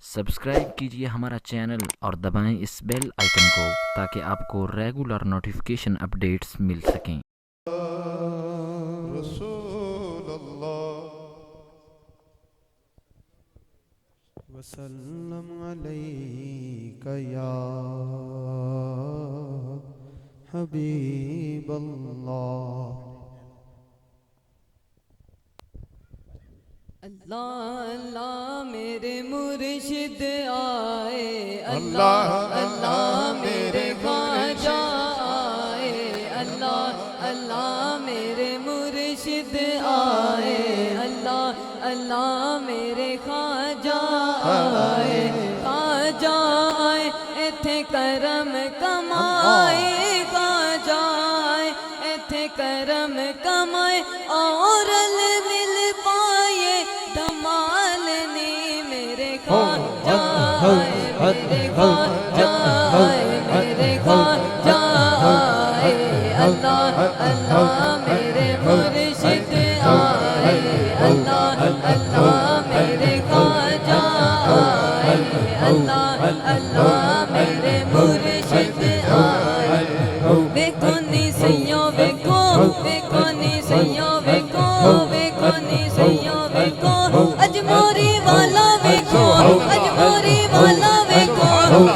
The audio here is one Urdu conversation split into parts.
سبسکرائب کیجئے ہمارا چینل اور دبائیں اس بیل آئیکن کو تاکہ آپ کو ریگولر نوٹیفیکیشن اپڈیٹس مل سکیں۔ رسول اللہ وسلم علیک یا حبیب اللہ۔ اللہ اللہ میرے مرشد آئے، اللہ اللہ میرے خواجہ آئے، اللہ اللہ میرے مرشد آئے، اللہ اللہ میرے خواجہ آئے، خواجہ آئے ایتھے کرم کمائے، خواجہ آئے ایتھے کرم کمائے اور مل پائے دمال نہیں میرے خواجہ آئے، میرے خواجہ آئے، میرے خواجہ آئے، اللہ اللہ میرے مرشد آئے، اللہ اللہ میرے خواجہ آئے، اللہ اللہ میرے مرشد آئے۔ ویکھو نی سیوں ویکھو، ویکھو نی سیوں ویکھو، ویکھو نی سیوں ویکھو، اجموری والا ویکھو، اجموری والا ویکھو،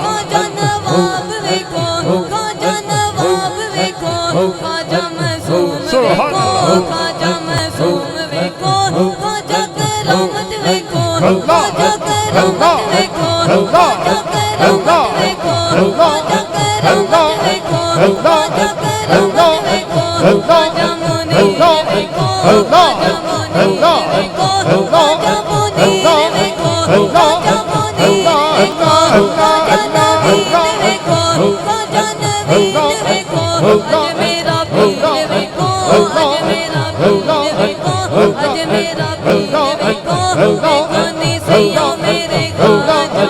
خواجہ نواب ویکھو، خواجہ نواب ویکھو، خواجہ معصوم ویکھو، خواجہ معصوم ویکھو، خواجہ کرامت ویکھو، خواجہ کرامت ویکھو، خواجہ کرامت ویکھو، خواجہ کرامت ویکھو، خواجہ کرامت ویکھو، خواجہ منیر ویکھو، خواجہ منیر ویکھو، خواجہ منیر ویکھو، خواجہ منیر ویکھو، خواجہ نوید ویکھو، خواجہ نوید ویکھو، اج میرا پیر ویکھو، اج میرا پیر ویکھو، اج میرا پیر ویکھو، ویکھو نی سیوں میرے خواجہ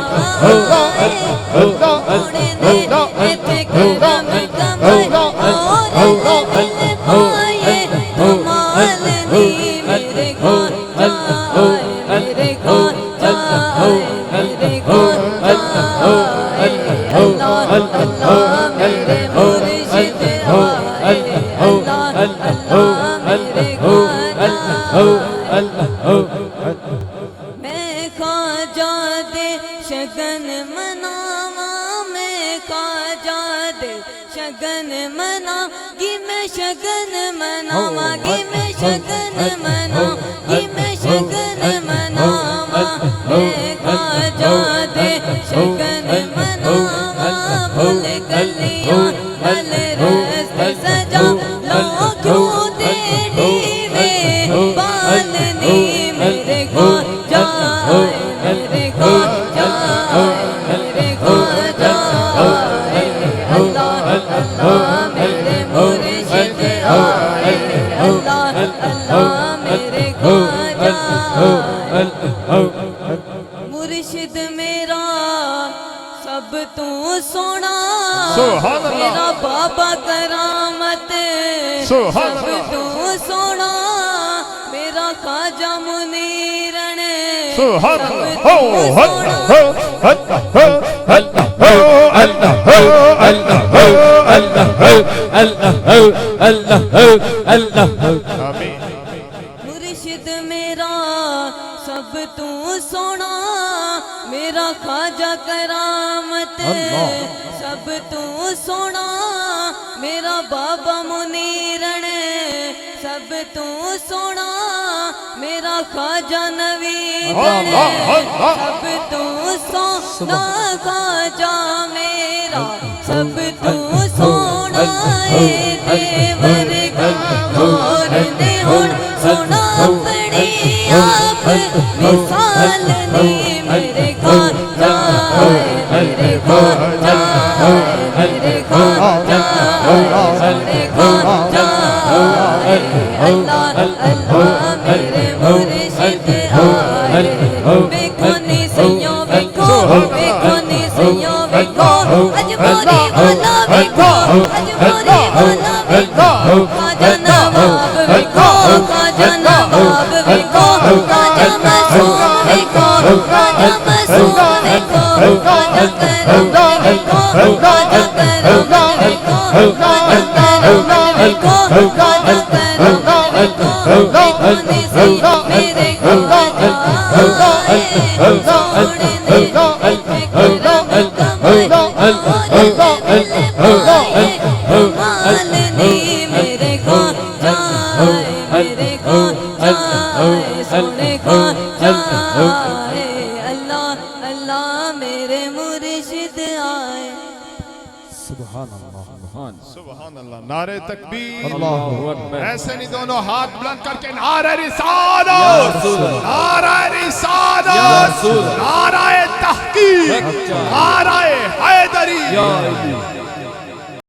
آئے، سونے نے ایتھے کرم کمائے اور مل پائے دمال نہیں میرے خواجہ آئے، میرے خواجہ آئے، میرے خواجہ آئے، اللہ اللہ میرے مرشد آئے، اللہ اللہ میرے خواجہ آئے۔ میں خواجہ دے شگن مناواں، میں خواجہ دے شگن مناواں گی، میں شگن مناواں گی، میں شگن مناواں گی، میں شگن مناواں، میں خواجہ دے شگن مناواں، بھول گلیاں نل رست سجا لو کیوں دے ڈیوے بالنی میرے خواجہ آئے، میرے خواجہ آئے، میرے خواجہ آئے، اللہ اللہ میرے مرشد آئے، اللہ اللہ میرے خواجہ آئے۔ مرشد میرا سب تو سونا، میرا بابا کرامت سب تو سونا، میرا خواجہ منیر نے سب تو سونا۔ مرشد میرا سب تو سونا، میرا خواجہ کرامت سب تو سونا، میرا بابا منیر نے سب تو سونا، میرا خواجہ نوید نے سب تو سونا، خواجہ میرا سب تو سونا، اے دیور کا اور نے ہن سونا اپنی آپ مثال نہیں میرے خواجہ آئے، میرے خواجہ آئے، میرے خواجہ آئے، میرے خواجہ آئے، اللہ اللہ میرے مرشد آئے۔ ویکھو نی سیوں ویکھو، ویکھو نی سیوں ویکھو، اجموری والا ویکھو، اجموری والا ویکھو، خواجہ نواب ویکھو، خواجہ نواب ویکھو، خواجہ معصوم ویکھو، خواجہ معصوم خواجہ کرامت دیکھو خواجہ کرامت دیکھو خواجہ کرامت دیکھو دیکھنے سے میرے خواجہ آئے سونے نے کرم کمائے کمال نہیں میرے خواجہ میرے خواجہ سونے خواجہ اللہ اللہ میرے مرشد آئے سبحان اللہ سبحان اللہ نعرہ تکبیر اللہ اکبر ایسے نہیں دونوں ہاتھ بلند کر کے نعرہ رسالت نعرہ رسالت نعرہ تحقیق نعرہ حیدری